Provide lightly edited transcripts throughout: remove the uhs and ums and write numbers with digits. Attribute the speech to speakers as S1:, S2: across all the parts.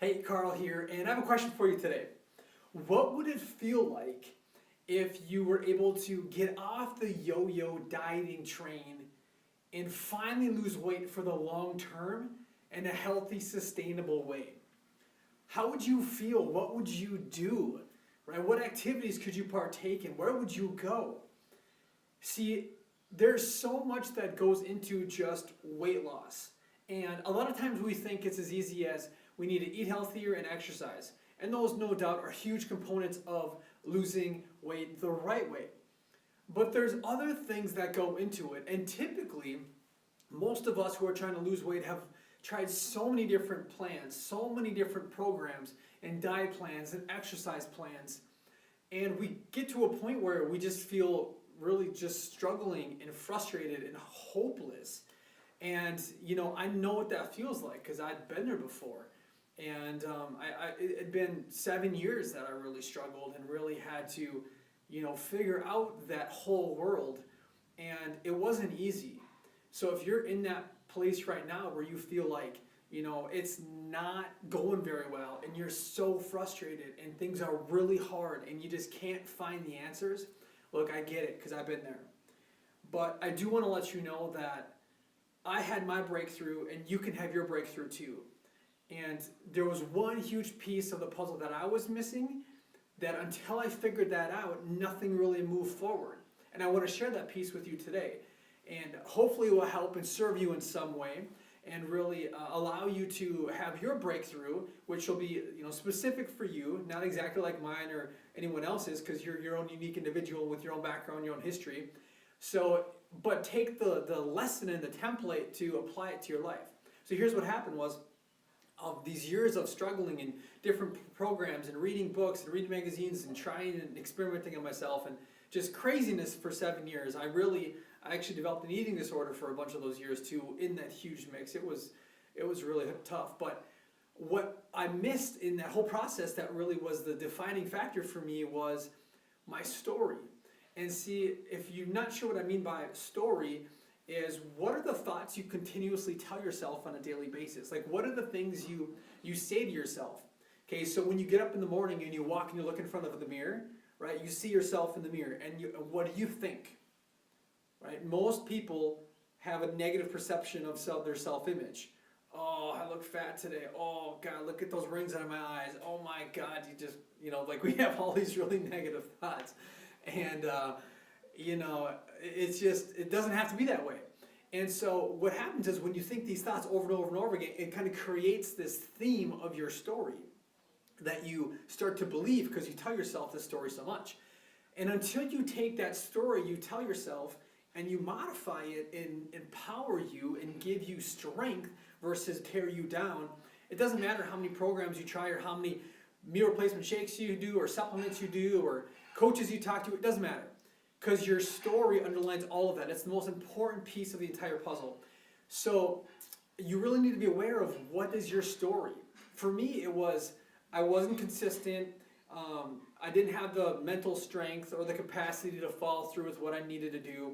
S1: Hey, Carl here, and I have a question for you today. What would it feel like if you were able to get off the yo-yo dieting train and finally lose weight for the long term in a healthy, sustainable way? How would you feel? What would you do? Right? What activities could you partake in? Where would you go? See, there's so much that goes into just weight loss. And a lot of times we think it's as easy as we need to eat healthier and exercise. And those, no doubt, are huge components of losing weight the right way. But there's other things that go into it. And typically, most of us who are trying to lose weight have tried so many different plans, so many different programs and diet plans and exercise plans. And we get to a point where we just feel really just struggling and frustrated and hopeless. And, I know what that feels like because I'd been there before. And it had been 7 years that I really struggled and really had to, figure out that whole world. And it wasn't easy. So if you're in that place right now where you feel like, it's not going very well and you're so frustrated and things are really hard and you just can't find the answers, look, I get it because I've been there. But I do want to let you know that I had my breakthrough and you can have your breakthrough too. And there was one huge piece of the puzzle that I was missing that until I figured that out, nothing really moved forward. And I want to share that piece with you today. And hopefully it will help and serve you in some way and really allow you to have your breakthrough, which will be specific for you, not exactly like mine or anyone else's because you're your own unique individual with your own background, your own history. So, but take the lesson and the template to apply it to your life. So here's what happened was, of these years of struggling in different programs and reading books and reading magazines and trying and experimenting on myself and just craziness for 7 years, I actually developed an eating disorder for a bunch of those years too in that huge mix. It was really tough. But what I missed in that whole process that really was the defining factor for me was my story. And see, if you're not sure what I mean by story, is what are the thoughts you continuously tell yourself on a daily basis? Like, what are the things you say to yourself? Okay, so when you get up in the morning and you walk and you look in front of the mirror, right, you see yourself in the mirror, and what do you think? Right? Most people have a negative perception of their self-image. Oh, I look fat today. Oh, God, look at those rings under my eyes. Oh, my God, you just, like we have all these really negative thoughts. And, it's just, it doesn't have to be that way. And so what happens is when you think these thoughts over and over and over again, it kind of creates this theme of your story that you start to believe because you tell yourself this story so much. And until you take that story you tell yourself and you modify it and empower you and give you strength versus tear you down, it doesn't matter how many programs you try or how many meal replacement shakes you do or supplements you do or coaches you talk to, it doesn't matter. Because your story underlines all of that. It's the most important piece of the entire puzzle. So you really need to be aware of what is your story. For me, I wasn't consistent. I didn't have the mental strength or the capacity to follow through with what I needed to do.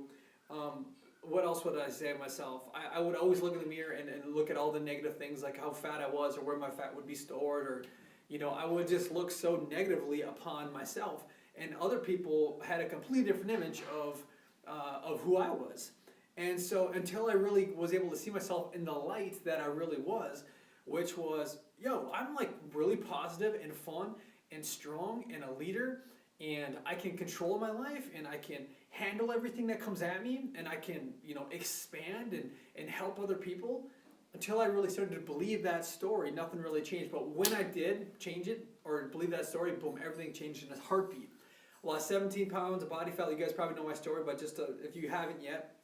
S1: What else would I say to myself? I would always look in the mirror and look at all the negative things, like how fat I was or where my fat would be stored, or I would just look so negatively upon myself. And other people had a completely different image of who I was. And so until I really was able to see myself in the light that I really was, which was, I'm like really positive and fun and strong and a leader, and I can control my life and I can handle everything that comes at me, and I can, expand and help other people. Until I really started to believe that story, nothing really changed. But when I did change it or believe that story, boom, everything changed in a heartbeat. Lost 17 pounds of body fat. You guys probably know my story, but just if you haven't yet,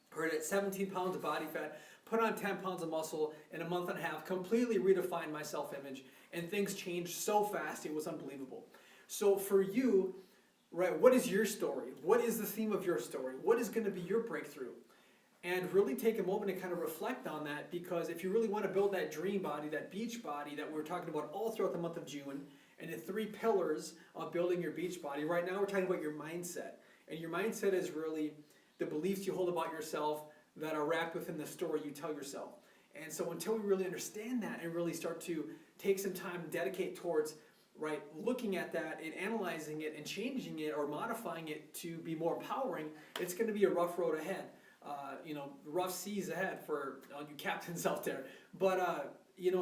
S1: heard it, 17 pounds of body fat, put on 10 pounds of muscle in a month and a half, completely redefined my self-image, and things changed so fast, it was unbelievable. So for you, right, what is your story? What is the theme of your story? What is going to be your breakthrough? And really take a moment and kind of reflect on that, because if you really want to build that dream body, that beach body that we're talking about all throughout the month of June, and the 3 pillars of building your beach body. Right now we're talking about your mindset. And your mindset is really the beliefs you hold about yourself that are wrapped within the story you tell yourself. And so until we really understand that and really start to take some time to dedicate towards looking at that and analyzing it and changing it or modifying it to be more empowering, it's going to be a rough road ahead. Rough seas ahead for all you captains out there. But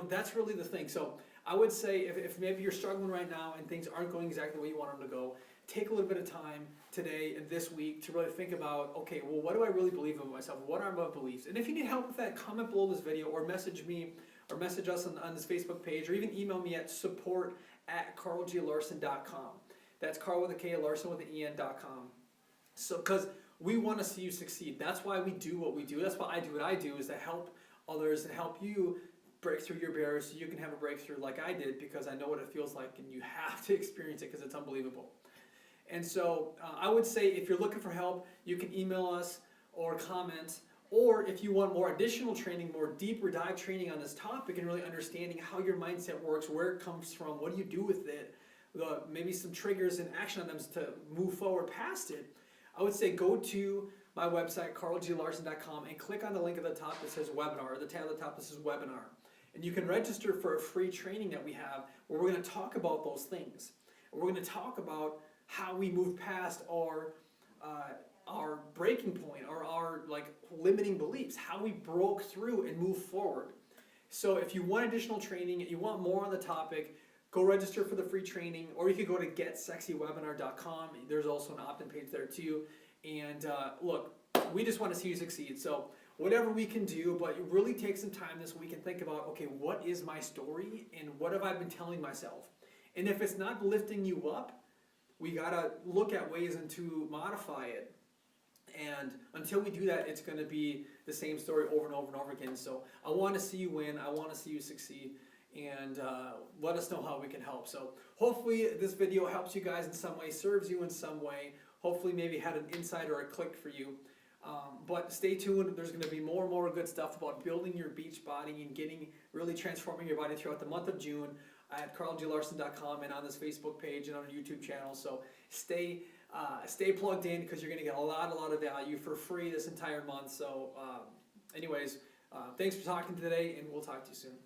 S1: that's really the thing. So I would say if maybe you're struggling right now and things aren't going exactly the way you want them to go, take a little bit of time today and this week to really think about, okay, well, what do I really believe about myself? What are my beliefs? And if you need help with that, comment below this video or message me or message us on this Facebook page, or even email me at support@karlglarsen.com. That's Karl with a K, Larsen with an EN.com. So, because we want to see you succeed. That's why we do what we do. That's why I do what I do, is to help others and help you break through your barriers so you can have a breakthrough like I did, because I know what it feels like and you have to experience it because it's unbelievable. And so I would say if you're looking for help, you can email us or comment. Or if you want more additional training, more deeper dive training on this topic and really understanding how your mindset works, where it comes from, what do you do with it, maybe some triggers and action items to move forward past it, I would say go to my website, karlglarsen.com, and click on the link at the top that says webinar, or the tab at the top that says webinar. And you can register for a free training that we have where we're going to talk about those things. We're going to talk about how we move past our breaking point, or our limiting beliefs, how we broke through and move forward. So if you want additional training, you want more on the topic, go register for the free training, or you could go to getsexywebinar.com. There's also an opt-in page there too. And look, we just want to see you succeed. So whatever we can do, but you really take some time this week and think about, okay, what is my story and what have I been telling myself? And if it's not lifting you up, we got to look at ways to modify it. And until we do that, it's going to be the same story over and over and over again. So I want to see you win. I want to see you succeed. And let us know how we can help. So hopefully this video helps you guys in some way, serves you in some way. Hopefully maybe had an insight or a click for you. But stay tuned. There's going to be more and more good stuff about building your beach body and really transforming your body throughout the month of June at karlglarsen.com and on this Facebook page and on our YouTube channel. So stay plugged in, because you're going to get a lot of value for free this entire month. So anyways, thanks for talking today, and we'll talk to you soon.